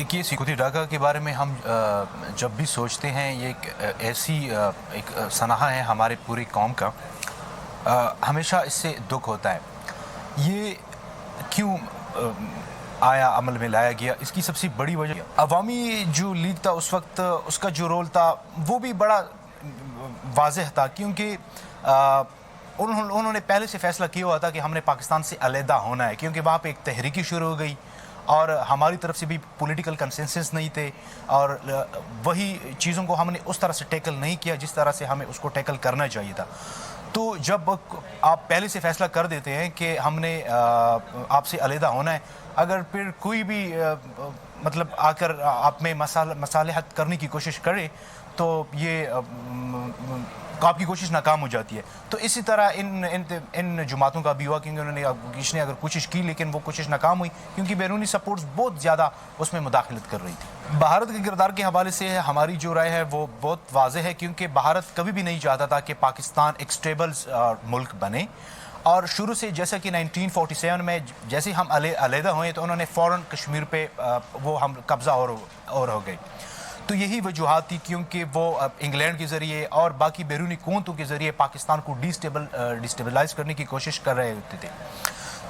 देखिए, सिक्योरिटी डाका के बारे में हम जब भी सोचते हैं, ये एक ऐसी एक सनहा है हमारे पूरी कौम का। हमेशा इससे दुख होता है। ये क्यों आया, अमल में लाया गया, इसकी सबसे बड़ी वजह अवामी जो लीग था उस वक्त, उसका जो रोल था वो भी बड़ा वाज़ेह था, क्योंकि उन्होंने पहले से फैसला किया हुआ था कि हमने पाकिस्तान से अलहदा होना है, क्योंकि वहाँ पे एक तहरीकी शुरू हो गई और हमारी तरफ से भी पॉलिटिकल कंसेंसस नहीं थे, और वही चीज़ों को हमने उस तरह से टैकल नहीं किया जिस तरह से हमें उसको टैकल करना चाहिए था। तो जब आप पहले से फैसला कर देते हैं कि हमने आपसे अलहदा होना है, अगर फिर कोई भी मतलब आकर आप में मसालहत करने की कोशिश करे, तो ये आपकी कोशिश नाकाम हो जाती है। तो इसी तरह इन जमातों का भी हुआ, क्योंकि उन्होंने किसी ने अगर कोशिश की लेकिन वो कोशिश नाकाम हुई, क्योंकि बैरूनी सपोर्ट्स बहुत ज़्यादा उसमें मुदाखलत कर रही थी। भारत के किरदार के हवाले से हमारी जो राय है वो बहुत वाज़ेह है, क्योंकि भारत कभी भी नहीं चाहता था कि पाकिस्तान एक स्टेबल मुल्क बने। और शुरू से, जैसा कि 1947 में जैसे हम अलहदा हुए, तो उन्होंने फ़ौरन कश्मीर पे वो हम कब्ज़ा और हो गए। तो यही वजूहात थी, क्योंकि वो इंग्लैंड के ज़रिए और बाकी बैरूनी कुव्वतों के ज़रिए पाकिस्तान को डिस्टेबलाइज़ करने की कोशिश कर रहे होते थे।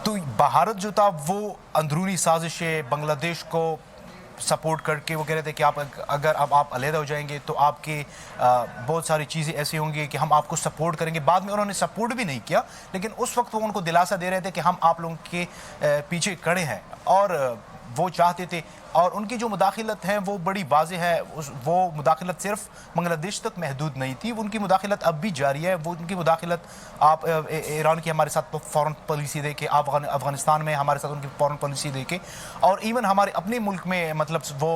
तो भारत जो था वो अंदरूनी साजिशें, बांग्लादेश को सपोर्ट करके वो कह रहे थे कि अगर आप अलहदा हो जाएंगे तो आपके बहुत सारी चीज़ें ऐसी होंगी कि हम आपको सपोर्ट करेंगे। बाद में उन्होंने सपोर्ट भी नहीं किया, लेकिन उस वक्त वो उनको दिलासा दे रहे थे कि हम आप लोगों के पीछे खड़े हैं, और वो चाहते थे। और उनकी जो मुदाखलत है वो बड़ी वाज़ेह है। वो मुदाखलत सिर्फ बांग्लादेश तक महदूद नहीं थी, उनकी मुदाखलत अब भी जारी है। वो उनकी मुदाखलत आप ईरान की हमारे साथ फ़ौरन पॉलिसी दे के, आप अफ़गानिस्तान में हमारे साथ उनकी फ़ौरन पॉलिसी दे के, और इवन हमारे अपने मुल्क में मतलब वो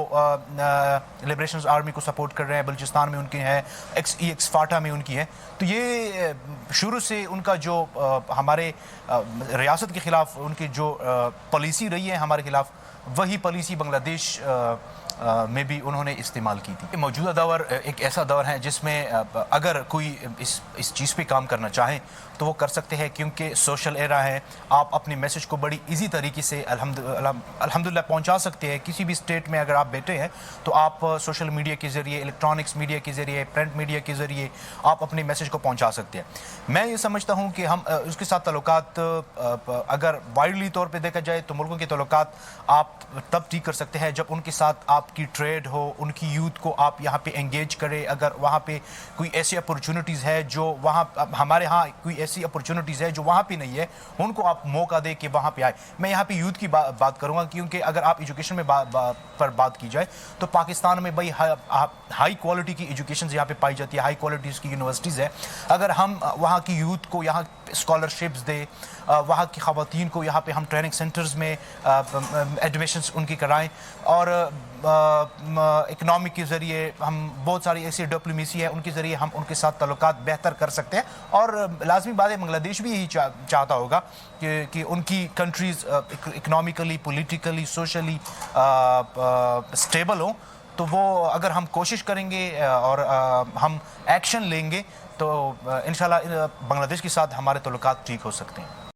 लिबरेशन आर्मी को सपोर्ट कर रहे हैं। बलूचिस्तान में उनकी है, एक्स फाटा में उनकी है। तो ये शुरू से उनका जो हमारे रियासत के ख़िलाफ़ उनकी जो पॉलिसी रही है हमारे ख़िलाफ़, वही पॉलिसी बांग्लादेश में भी उन्होंने इस्तेमाल की थी। मौजूदा दौर एक ऐसा दौर है जिसमें अगर कोई इस चीज़ पे काम करना चाहे तो वो कर सकते हैं, क्योंकि सोशल एरा है। आप अपने मैसेज को बड़ी इजी तरीके से अल्हम्दुलिल्लाह पहुंचा सकते हैं। किसी भी स्टेट में अगर आप बैठे हैं तो आप सोशल मीडिया के ज़रिए, इलेक्ट्रॉनिक्स मीडिया के ज़रिए, प्रिंट मीडिया के ज़रिए आप अपने मैसेज को पहुंचा सकते हैं। मैं ये समझता हूँ कि हम उसके साथ ताल्लुकात अगर वाइडली तौर पर देखा जाए तो मुल्कों के ताल्लुकात आप तब ठीक कर सकते हैं जब उनके साथ आपकी ट्रेड हो, उनकी यूथ को आप यहाँ पे एंगेज करें। अगर वहाँ पे कोई ऐसी अपॉर्चुनिटीज़ है जो वहाँ हमारे यहाँ कोई ऐसी अपॉर्चुनिटीज़ है जो वहाँ पे नहीं है, उनको आप मौका दे के वहाँ पे आए। मैं यहाँ पे यूथ की बात करूँगा, क्योंकि अगर आप एजुकेशन में पर बात की जाए तो पाकिस्तान में भाई हाई क्वालिटी की एजुकेशन यहाँ पे पाई जाती है, हाई क्वालिटीज़ की यूनिवर्सिटीज़ है। अगर हम वहाँ की यूथ को यहाँ स्कॉलरशिप्स दे, वहाँ की ख़वातीन को यहाँ पे हम ट्रेनिंग सेंटर्स में एडमिशन्स उनकी कराएं, और इकनॉमिक के ज़रिए हम बहुत सारी ऐसी डिप्लोमेसी है उनके ज़रिए हम उनके साथ ताल्लुकात बेहतर कर सकते हैं। और लाजमी बात है, बांग्लादेश भी यही चाहता होगा कि उनकी countries economically, politically, socially stable हो। तो वो अगर हम कोशिश करेंगे और हम एक्शन लेंगे तो इंशाल्लाह बांग्लादेश के साथ हमारे ताल्लुकात ठीक हो सकते हैं।